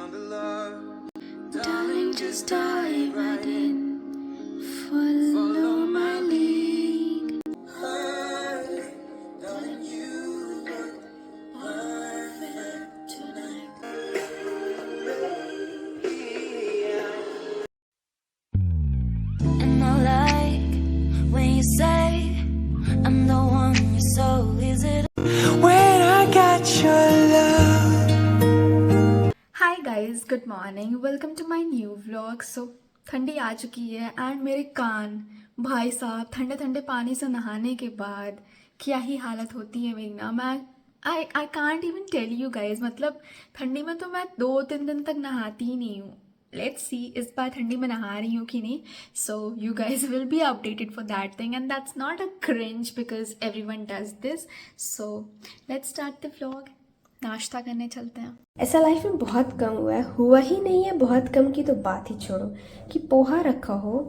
found a love. Darling, just dive right in. Follow my lead. Hey, darling, you look perfect tonight. And I like when you say I'm the one you're so easy to. When I got your love. Hi guys, good morning, welcome to my new vlog. So ठंडी आ चुकी है and मेरे कान, भाई साहब, ठंडे ठंडे पानी से नहाने के बाद क्या ही हालत होती है मेरी ना। मैं I can't even tell you guys. मतलब ठंडी में तो मैं 2-3 दिन तक नहाती ही नहीं हूँ। लेट्स सी इस बार ठंडी में नहा रही हूँ कि नहीं। So you guys will be updated for that thing and that's not a cringe because everyone does this. So let's start the vlog. नाश्ता करने चलते हैं। ऐसा लाइफ में बहुत कम हुआ ही नहीं है। बहुत कम की तो बात ही छोड़ो कि पोहा रखा हो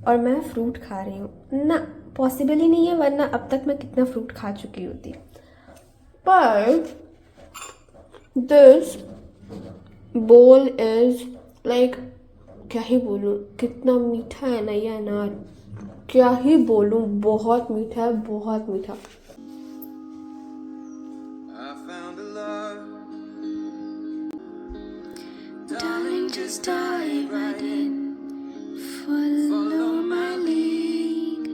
और मैं फ्रूट खा रही हूँ ना, पॉसिबल ही नहीं है, वरना अब तक मैं कितना फ्रूट खा चुकी होती। पर दिस बोल इज लाइक, क्या ही बोलूँ, कितना मीठा है ना ये अनार, क्या ही बोलूँ, बहुत मीठा है, बहुत मीठा। I found a love. Darling, just dive right in. Follow my lead.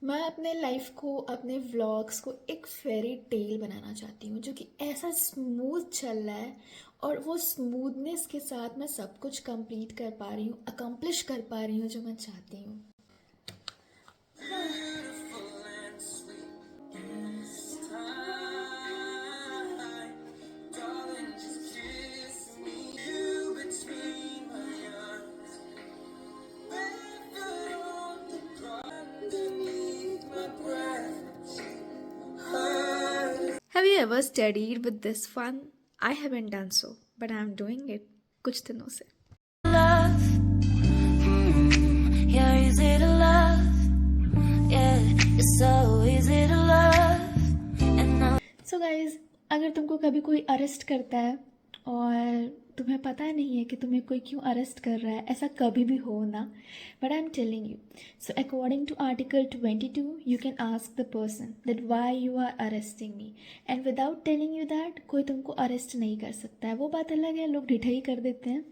मैं अपने लाइफ को, अपने व्लॉग्स को एक फेरी टेल बनाना चाहती हूँ जो कि ऐसा स्मूथ चल रहा है और वो स्मूथनेस के साथ मैं सब कुछ कंप्लीट कर पा रही हूँ, अकम्प्लिश कर पा रही हूँ जो मैं चाहती हूँ। Beautiful and sweet this time. Darling, just kiss me. You between my arms. Barefoot on the ground underneath my breath. Have you ever studied with this fun? I haven't done so, but I'm doing it कुछ दिनों से। Love, you're easy to love. Yeah, you're so easy to love. And now so guys, अगर तुमको कभी कोई arrest करता है और तुम्हें पता नहीं है कि तुम्हें कोई क्यों अरेस्ट कर रहा है, ऐसा कभी भी हो ना, but I am telling you. So according to article 22 you can ask the person that why you are arresting me, and without telling you that कोई तुमको अरेस्ट नहीं कर सकता है। वो बात अलग है, लोग ढिठाई कर देते हैं,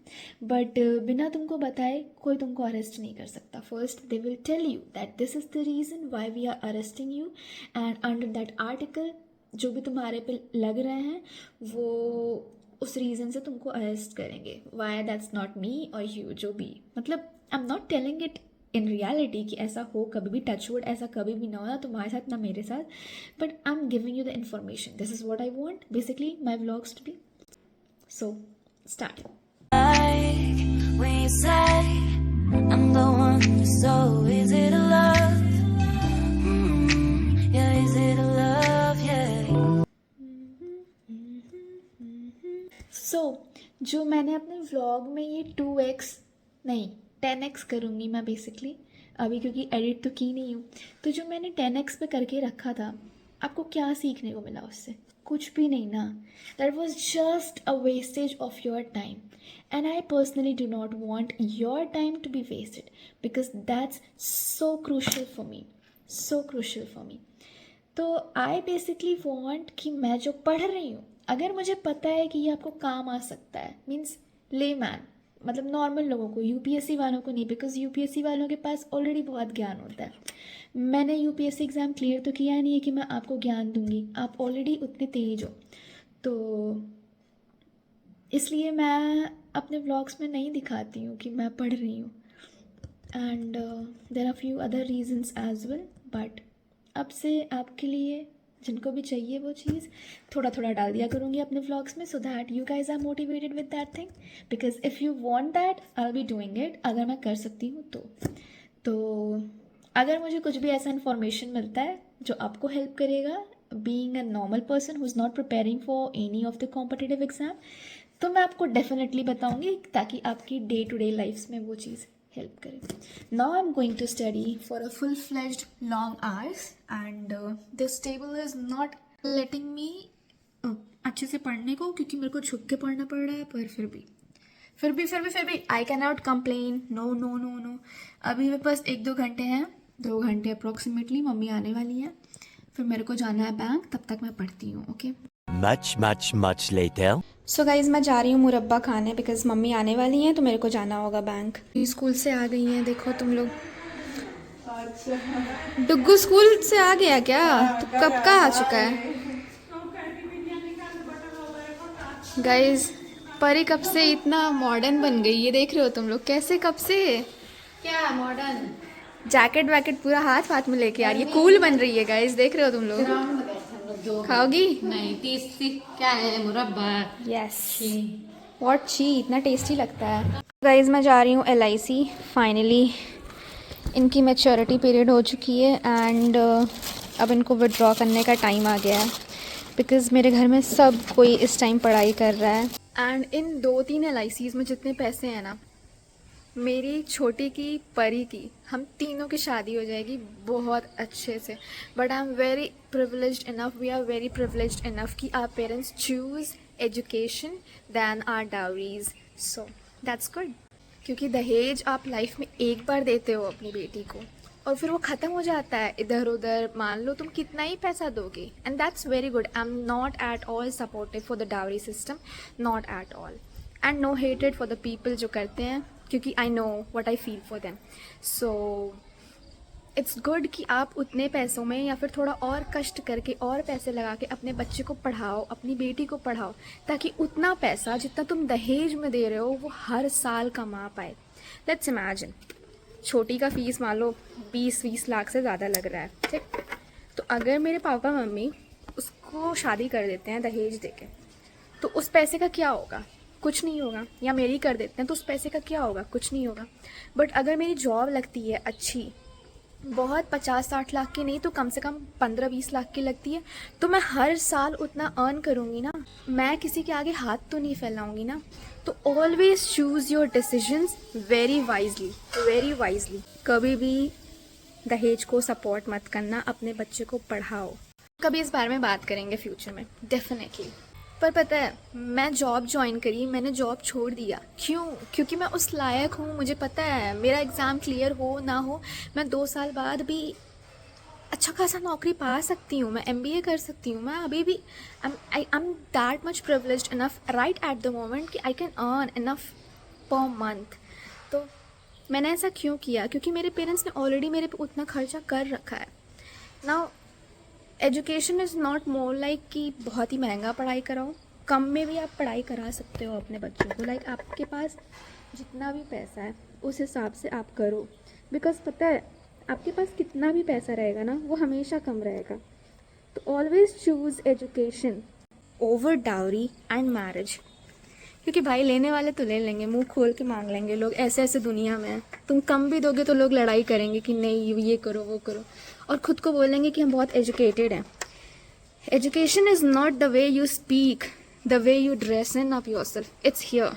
बट बिना तुमको बताए कोई तुमको अरेस्ट नहीं कर सकता। First they will tell you that this is the reason why we are arresting you, and under that article जो भी तुम्हारे पे लग रहे हैं वो उस रीज़न से तुमको अरेस्ट करेंगे। वाई दैट्स नॉट मी और यू, जो भी, मतलब आई am not telling it in reality कि ऐसा हो कभी भी, टच वुड ऐसा कभी भी ना हो, ना तुम्हारे साथ ना मेरे साथ, but I am giving you the information. This is what I want basically my vlogs to be. So start. like when you say I'm the one you're so easy to love. You're easy to love, yeah. सो जो मैंने अपने vlog में ये 2x नहीं 10x करूँगी मैं basically अभी, क्योंकि एडिट तो की नहीं हूँ। तो जो मैंने 10x पे करके रखा था, आपको क्या सीखने को मिला उससे? कुछ भी नहीं ना। That was just a wastage of your time, and I personally do not want your time to be wasted because that's so crucial for me, so crucial for me. तो आई बेसिकली वॉन्ट कि मैं जो पढ़ रही हूँ, अगर मुझे पता है कि ये आपको काम आ सकता है, मीन्स लेमैन, मतलब नॉर्मल लोगों को, यूपीएससी वालों को नहीं, बिकॉज यूपीएससी वालों के पास ऑलरेडी बहुत ज्ञान होता है। मैंने यूपीएससी एग्ज़ाम क्लियर तो किया नहीं है कि मैं आपको ज्ञान दूंगी, आप ऑलरेडी उतने तेज हो। तो इसलिए मैं अपने व्लॉग्स में नहीं दिखाती हूँ कि मैं पढ़ रही हूँ, and there are few other reasons as well, but अब से आपके लिए जिनको भी चाहिए वो चीज़ थोड़ा थोड़ा डाल दिया करूँगी अपने व्लॉग्स में, so that you guys are motivated with that thing, because if you want that I will be doing it, अगर मैं कर सकती हूँ तो अगर मुझे कुछ भी ऐसा इन्फॉर्मेशन मिलता है जो आपको हेल्प करेगा being a normal person who is not preparing for any of the competitive exam, तो मैं आपको डेफिनेटली बताऊँगी ताकि आपकी डे टू डे लाइफ्स में वो चीज़ help करे. Now I'm going to study for a full-fledged long hours, and this table is not letting me अच्छे से पढ़ने को, क्योंकि मेरे को झुक के पढ़ना पड़ रहा है, पर फिर भी फिर भी I can not complain. No. अभी मेरे पास 1-2 घंटे हैं, 2 घंटे अप्रोक्सीमेटली. मम्मी आने वाली है, फिर मेरे को जाना है बैंक. तब तक मैं पढ़ती हूँ. Okay. Much later. So guys मैं जा रही हूँ मुरब्बा खाने बिकॉज मम्मी आने वाली हैं तो मेरे को जाना होगा बैंक. स्कूल से आ गई हैं, देखो तुम लोग. डुग्गू स्कूल से आ गया क्या? तो कब का आ चुका है गाइज़? परी कब से इतना मॉडर्न बन गई, ये देख रहे हो तुम लोग कैसे, कब से क्या मॉडर्न जैकेट वैकेट पूरा हाथ में लेके आ रही है. कूल बन रही है गाइज़, देख रहे हो तुम लोग. ग्राउंड में बैठे हम लोग 2 खाओगी? नहीं 30 क्या है मुरब्बा. यस. व्हाट ची, इतना टेस्टी लगता है. गाइज़ मैं जा रही हूँ LIC. फाइनली इनकी मैच्योरिटी पीरियड हो चुकी है एंड अब इनको विड्रॉ करने का टाइम आ गया है बिकॉज़ मेरे घर में सब कोई इस टाइम पढ़ाई कर रहा है. एंड इन 2-3 LICs में जितने पैसे हैं ना, मेरी छोटी की, परी की, हम तीनों की शादी हो जाएगी बहुत अच्छे से. But I am very privileged enough, we are very privileged enough कि our parents choose education than our dowries. So that's good. क्योंकि दहेज आप लाइफ में एक बार देते हो अपनी बेटी को और फिर वो ख़त्म हो जाता है इधर उधर. मान लो तुम कितना ही पैसा दोगे and that's very good. I am not at all supportive for the dowry system, not at all. And no hated for the people जो करते हैं, क्योंकि I know what I feel for them. So it's good कि आप उतने पैसों में या फिर थोड़ा और कष्ट करके और पैसे लगा के अपने बच्चे को पढ़ाओ, अपनी बेटी को पढ़ाओ, ताकि उतना पैसा जितना तुम दहेज में दे रहे हो वो हर साल कमा पाए. लेट्स इमेजिन छोटी का फीस मान लो 20-20 लाख से ज़्यादा लग रहा है, ठीक. तो अगर मेरे पापा मम्मी उसको शादी कर देते हैं दहेज देके, तो उस पैसे का क्या होगा? कुछ नहीं होगा. या मेरी कर देते हैं तो उस पैसे का क्या होगा? कुछ नहीं होगा. बट अगर मेरी जॉब लगती है अच्छी, बहुत 50-60 लाख की नहीं तो कम से कम 15-20 लाख की लगती है, तो मैं हर साल उतना अर्न करूँगी ना. मैं किसी के आगे हाथ तो नहीं फैलाऊंगी ना. तो always choose your decisions very wisely. कभी भी दहेज को सपोर्ट मत करना, अपने बच्चे को पढ़ाओ. कभी इस बारे में बात करेंगे फ्यूचर में डेफिनेटली. पर पता है, मैं जॉब ज्वाइन करी, मैंने जॉब छोड़ दिया. क्यों? क्योंकि मैं उस लायक हूँ. मुझे पता है मेरा एग्ज़ाम क्लियर हो ना हो, मैं 2 साल बाद भी अच्छा खासा नौकरी पा सकती हूँ. मैं MBA कर सकती हूँ. मैं अभी भी I am that much privileged enough right at the moment कि I can earn enough per month. तो मैंने ऐसा क्यों किया? क्योंकि मेरे पेरेंट्स ने ऑलरेडी मेरे पे उतना खर्चा कर रखा है. Now education is not more like कि बहुत ही महंगा पढ़ाई कराओ. कम में भी आप पढ़ाई करा सकते हो अपने बच्चों को. लाइक आपके पास जितना भी पैसा है उस हिसाब से आप करो. बिकॉज पता है आपके पास कितना भी पैसा रहेगा ना, वो हमेशा कम रहेगा. तो always choose education over dowry and marriage. क्योंकि भाई लेने वाले तो ले लेंगे, मुंह खोल के मांग लेंगे लोग. ऐसे दुनिया में है. तुम कम भी दोगे तो लोग लड़ाई करेंगे कि नहीं ये करो वो करो, और ख़ुद को बोलेंगे कि हम बहुत एजुकेटेड हैं. Education is not the way you speak, the way you dress in up yourself. It's here.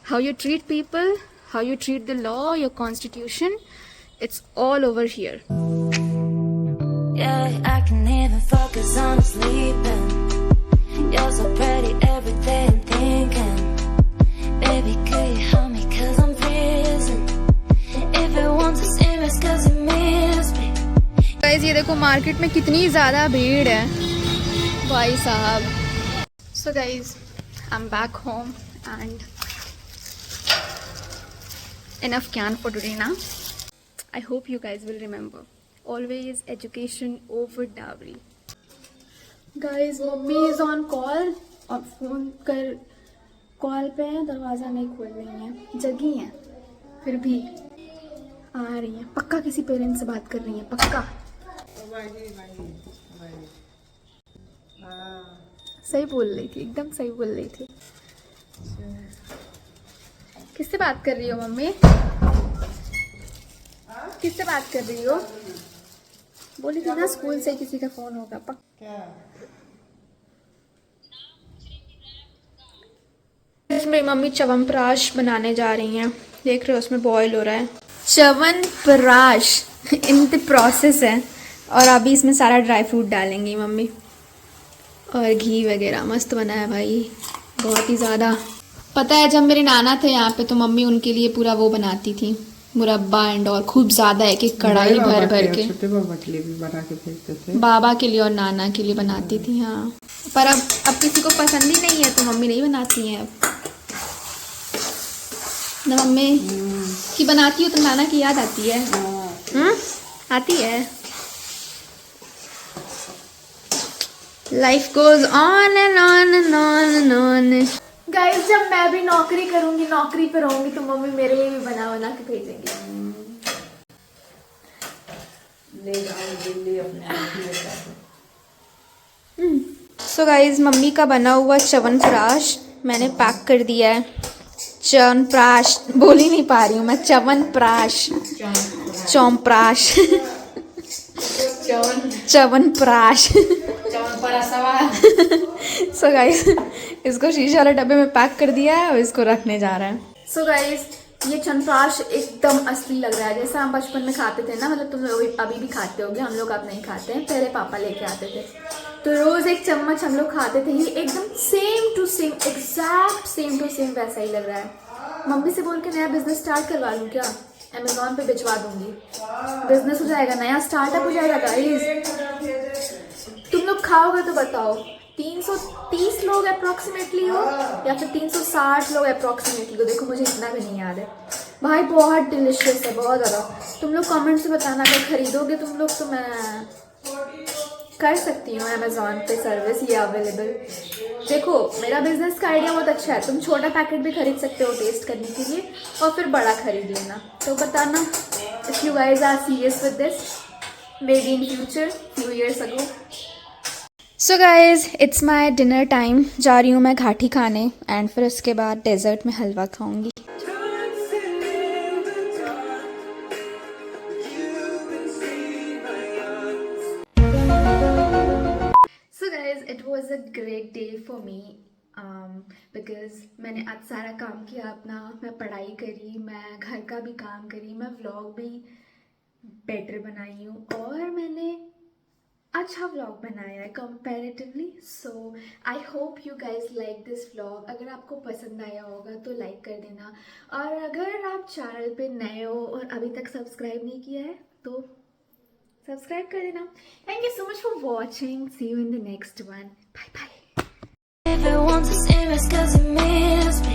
How you treat people, how you treat the law, your constitution, it's all over here. Yeah, I can even focus on sleeping. You're so pretty every day I'm thinking. Baby, could you help me cause I'm freezing. If it wants to serious cause you miss me. Guys, ये देखो market में कितनी ज़्यादा भीड़ है भाई साहब. So guys, I'm back home and enough can for today now. I hope you guys will remember. Always education over dowry. Guys, mummy is on call और फ़ोन कर कॉल पे है, दरवाज़ा नहीं खोल रही हैं, जगी हैं, फिर भी आ रही हैं. पक्का किसी पेरेंट्स से बात कर रही हैं, पक्का. सही बोल रही थी, एकदम सही बोल रही थी. किससे बात कर रही हो मम्मी? किससे बात कर रही हो? बोली थी ना स्कूल से किसी का फोन होगा. मेरी मम्मी च्यवनप्राश बनाने जा रही हैं. देख रहे हो उसमें बॉईल हो रहा है. च्यवनप्राश इन द प्रोसेस है. और अभी इसमें सारा ड्राई फ्रूट डालेंगी मम्मी और घी वगैरह. मस्त बना है भाई, बहुत ही ज़्यादा. पता है जब मेरे नाना थे यहाँ पे तो मम्मी उनके लिए पूरा वो बनाती थी, मुरब्बा एंड और खूब ज्यादा एक एक कढ़ाई भर भर के। छोटे बाबा के लिए भी बना के भेजते थे। बाबा के लिए और नाना के लिए बनाती थी। हाँ, पर अब किसी को पसंद ही नहीं है तो मम्मी नहीं बनाती हैं अब ना। मम्मी की बनाती हो तो नाना की याद आती है। आती है। Life goes on and on and on and on. Guys जब मैं भी नौकरी करूंगी, नौकरी पर रहूंगी तो मम्मी मेरे लिए भी बना बना के भेजेंगी। सो गाइस मम्मी का बना हुआ च्यवनप्राश मैंने पैक कर दिया है। च्यवनप्राश बोल ही नहीं पा रही हूँ मैं, च्यवनप्राश, चौंप्राश, च्यवनप्राश। सो गाइस इसको शीशे वाले डब्बे में पैक कर दिया है और इसको रखने जा रहा है। सो गाइस ये च्यवनप्राश एकदम असली लग रहा है, जैसा हम बचपन में खाते थे ना, मतलब तुम लोग अभी भी खाते होगे, हम लोग अब नहीं खाते हैं, पहले पापा लेके आते थे तो रोज एक चम्मच हम लोग खाते थे। ये एकदम same to same, exact same to same वैसा ही लग रहा है। मम्मी से बोल के नया बिजनेस स्टार्ट करवा लूँ क्या, अमेजोन पे भिजवा दूंगी, बिजनेस हो जाएगा, नया स्टार्टअप हो जाएगा गाइस। तुम लोग खाओगे तो बताओ 330 लोग अप्रोक्सीमेटली हो या फिर 360 लोग अप्रोक्सीमेटली हो, देखो मुझे इतना भी नहीं याद है भाई। बहुत डिलिशियस है, बहुत ज़्यादा। तुम लोग कमेंट से बताना अगर खरीदोगे तुम लोग तो मैं कर सकती हूँ अमेजोन पे सर्विस ये अवेलेबल। देखो मेरा बिजनेस का आइडिया बहुत अच्छा है, तुम छोटा पैकेट भी खरीद सकते हो टेस्ट करने के लिए और फिर बड़ा खरीद लेना। तो बताना if you guys are serious with this, maybe in future few years ago. So guys it's my dinner time, जा रही हूँ मैं घाटी खाने एंड फिर उसके बाद डेजर्ट में हलवा खाऊंगी। So guys, it was a great day for me because मैंने आज सारा काम किया अपना, मैं पढ़ाई करी, मैं घर का भी काम करी, मैं व्लॉग भी बेटर बनाई हूँ और मैंने अच्छा व्लॉग बनाया है comparatively. So I hope you guys like this vlog. अगर आपको पसंद आया होगा तो लाइक कर देना और अगर आप चैनल पे नए हो और अभी तक सब्सक्राइब नहीं किया है तो सब्सक्राइब कर देना। Thank you so much for watching, see you in the next one, bye bye. If it wants to serious cause you miss me